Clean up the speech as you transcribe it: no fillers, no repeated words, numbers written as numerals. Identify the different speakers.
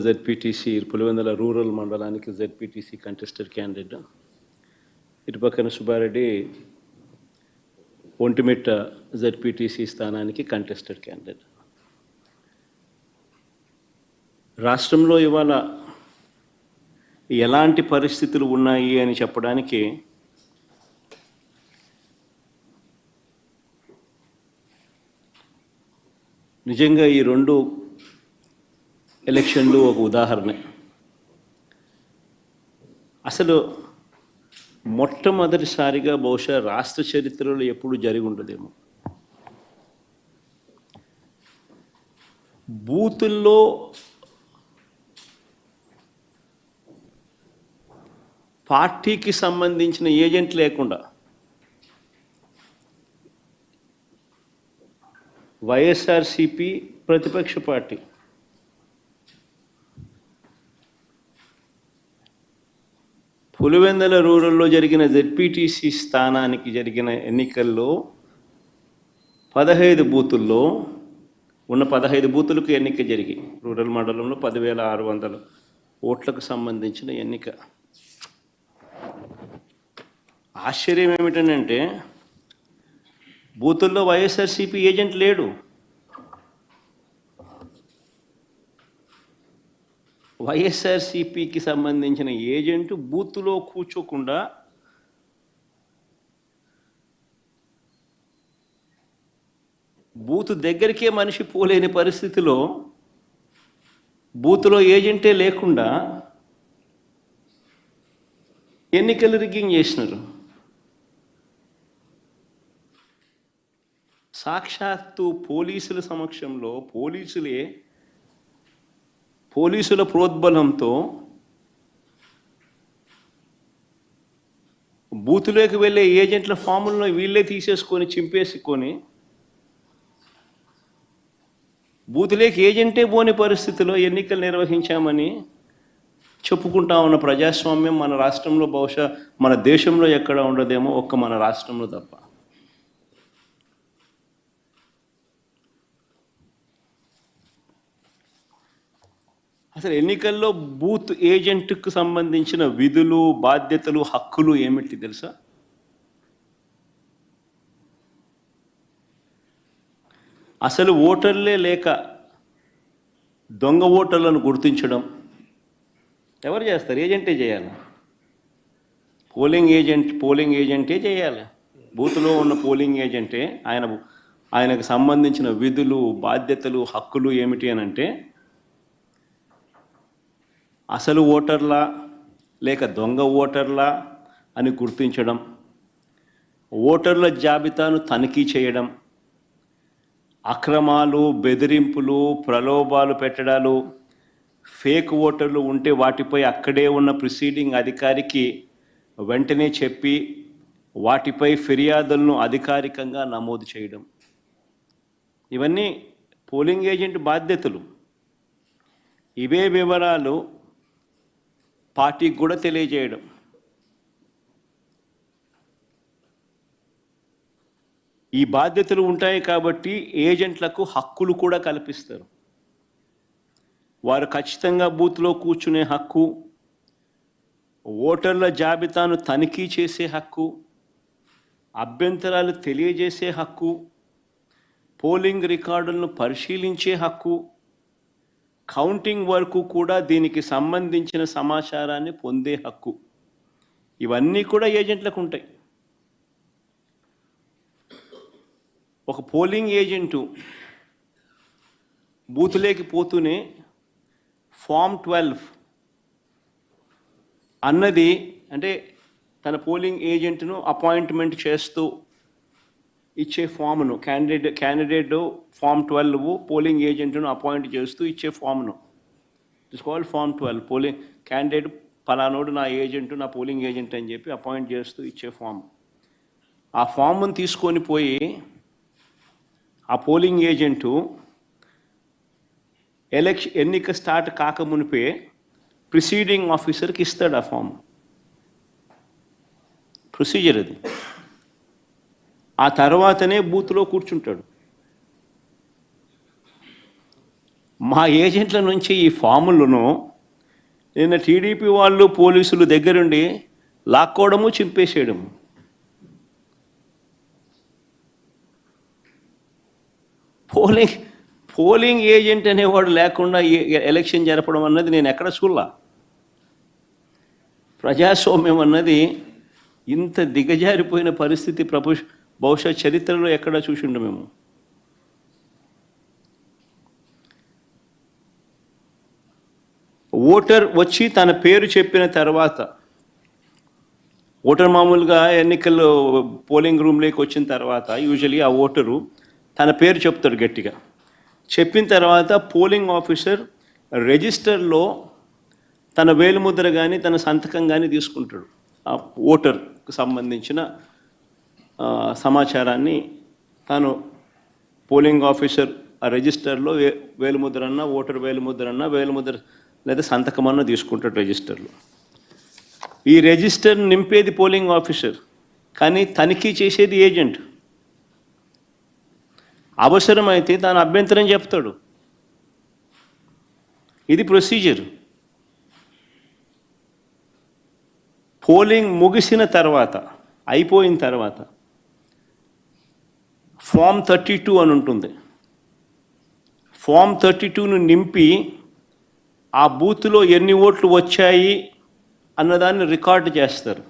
Speaker 1: ZPTC Pulivendula rural మండలానికి ZPTC contested candidate. ఇటు పక్కన సుబ్బారెడ్డి ఒంటిమిట్ట జెడ్పీటీసీ స్థానానికి కంటెస్టెడ్ క్యాండిడేట్. రాష్ట్రంలో ఇవాళ ఎలాంటి పరిస్థితులు ఉన్నాయి అని చెప్పడానికి నిజంగా ఈ రెండు ఎలక్షన్లు ఒక ఉదాహరణ. అసలు మొట్టమొదటిసారిగా బహుశా రాష్ట్ర చరిత్రలో ఎప్పుడు జరిగి ఉండదేమో బూతుల్లో పార్టీకి సంబంధించిన ఏజెంట్ లేకుండా వైఎస్ఆర్సీపీ ప్రతిపక్ష పార్టీ పులివెందుల రూరల్లో జరిగిన జెడ్పీటీసీ స్థానానికి జరిగిన ఎన్నికల్లో 15 బూతుల్లో ఉన్న 15 బూతులకు ఎన్నిక జరిగి రూరల్ మండలంలో 10,600 ఓట్లకు సంబంధించిన ఎన్నిక. ఆశ్చర్యం ఏమిటంటే బూతుల్లో వైఎస్ఆర్సీపీ ఏజెంట్ లేడు. వైఎస్ఆర్సీపీకి సంబంధించిన ఏజెంట్ బూత్లో కూర్చోకుండా బూత్ దగ్గరికే మనిషి పోలేని పరిస్థితిలో బూత్లో ఏజెంటే లేకుండా ఎన్నికలు రిగ్గింగ్ చేసినారు. సాక్షాత్తు పోలీసుల సమక్షంలో పోలీసుల ప్రోద్బలంతో బూతులోకి వెళ్ళే ఏజెంట్ల ఫాములను వీళ్ళే తీసేసుకొని చింపేసుకొని బూతులోకి ఏజెంటే పోని పరిస్థితిలో ఎన్నికలు నిర్వహించామని చెప్పుకుంటా ఉన్న ప్రజాస్వామ్యం మన రాష్ట్రంలో బహుశా మన దేశంలో ఎక్కడ ఉండదేమో, ఒక్క మన రాష్ట్రంలో తప్ప. అసలు ఎన్నికల్లో బూత్ ఏజెంట్కు సంబంధించిన విధులు, బాధ్యతలు, హక్కులు ఏమిటి తెలుసా? అసలు ఓటర్లే లేక దొంగ ఓటర్లను గుర్తించడం ఎవరు చేస్తారు? ఏజెంటే చేయాలి. పోలింగ్ ఏజెంటే చేయాలి. బూత్లో ఉన్న పోలింగ్ ఏజెంటే ఆయనకు సంబంధించిన విధులు, బాధ్యతలు, హక్కులు ఏమిటి అని అంటే అసలు ఓటర్లా లేక దొంగ ఓటర్లా అని గుర్తించడం, ఓటర్ల జాబితాను తనిఖీ చేయడం, అక్రమాలు, బెదిరింపులు, ప్రలోభాలు పెట్టడాలు, ఫేక్ ఓటర్లు ఉంటే వాటిపై అక్కడే ఉన్న ప్రిసీడింగ్ అధికారికి వెంటనే చెప్పి వాటిపై ఫిర్యాదులను అధికారికంగా నమోదు చేయడం, ఇవన్నీ పోలింగ్ ఏజెంట్ బాధ్యతలు. ఇవే వివరాలు పార్టీకి కూడా తెలియజేయడం. ఈ బాధ్యతలు ఉంటాయి కాబట్టి ఏజెంట్లకు హక్కులు కూడా కల్పిస్తారు. వారు ఖచ్చితంగా బూత్లో కూర్చునే హక్కు, ఓటర్ల జాబితాను తనిఖీ చేసే హక్కు, అభ్యంతరాలు తెలియజేసే హక్కు, పోలింగ్ రికార్డులను పరిశీలించే హక్కు, కౌంటింగ్ వరకు కూడా దీనికి సంబంధించిన సమాచారాన్ని పొందే హక్కు, ఇవన్నీ కూడా ఏజెంట్లకు ఉంటాయి. ఒక పోలింగ్ ఏజెంటు బూత్లోకి పోతూనే ఫామ్ 12 అన్నది అంటే తన పోలింగ్ ఏజెంట్ను అపాయింట్మెంట్ చేస్తూ ఇచ్చే ఫామ్ను క్యాండిడేట్ ఫామ్ 12 పోలింగ్ ఏజెంట్ను అపాయింట్ చేస్తూ ఇచ్చే ఫామ్ను it's called form 12. Polling candidate పలానోడు నా ఏజెంట్, నా పోలింగ్ ఏజెంట్ అని చెప్పి అపాయింట్ చేస్తూ ఇచ్చే ఫామ్. ఆ ఫామ్ను తీసుకొని పోయి ఆ పోలింగ్ ఏజెంటు ఎన్నిక స్టార్ట్ కాకమునిపే ప్రిసీడింగ్ ఆఫీసర్కి ఇస్తాడు ఆ ఫామ్. ప్రొసీజర్ అది. ఆ తర్వాతనే బూత్లో కూర్చుంటాడు. మా ఏజెంట్ల నుంచి ఈ ఫాములను నిన్న టీడీపీ వాళ్ళు పోలీసులు దగ్గరుండి లాక్కోవడము చింపేసేయడము. పోలింగ్ ఏజెంట్ అనేవాడు లేకుండా ఎలక్షన్ జరపడం అన్నది నేను ఎక్కడ చూడలా. ప్రజాస్వామ్యం అన్నది ఇంత దిగజారిపోయిన పరిస్థితి బహుశా చరిత్రలో ఎక్కడా చూసిండు మేము. ఓటర్ వచ్చి తన పేరు చెప్పిన తర్వాత, ఓటర్ మామూలుగా ఎన్నికల్లో పోలింగ్ రూమ్లోకి వచ్చిన తర్వాత యూజువలీ ఆ ఓటరు తన పేరు చెప్తాడు గట్టిగా. చెప్పిన తర్వాత పోలింగ్ ఆఫీసర్ రిజిస్టర్లో తన వేలిముద్ర కానీ తన సంతకం కానీ తీసుకుంటాడు. ఆ ఓటర్కు సంబంధించిన సమాచారాన్ని తాను పోలింగ్ ఆఫీసర్ ఆ రిజిస్టర్లో వేలిముద్ర ఓటర్ వేలిముద్ర లేదా సంతకమన్నా తీసుకుంటాడు రిజిస్టర్లో. ఈ రిజిస్టర్ నింపేది పోలింగ్ ఆఫీసర్, కానీ తనిఖీ చేసేది ఏజెంట్. అవసరమైతే తాను అభ్యంతరం చెప్తాడు. ఇది ప్రొసీజర్. పోలింగ్ ముగిసిన తర్వాత, అయిపోయిన తర్వాత ఫామ్ 32 అని ఉంటుంది. ఫామ్ 32ను నింపి ఆ బూత్లో ఎన్ని ఓట్లు వచ్చాయి అన్నదాన్ని రికార్డు చేస్తారు.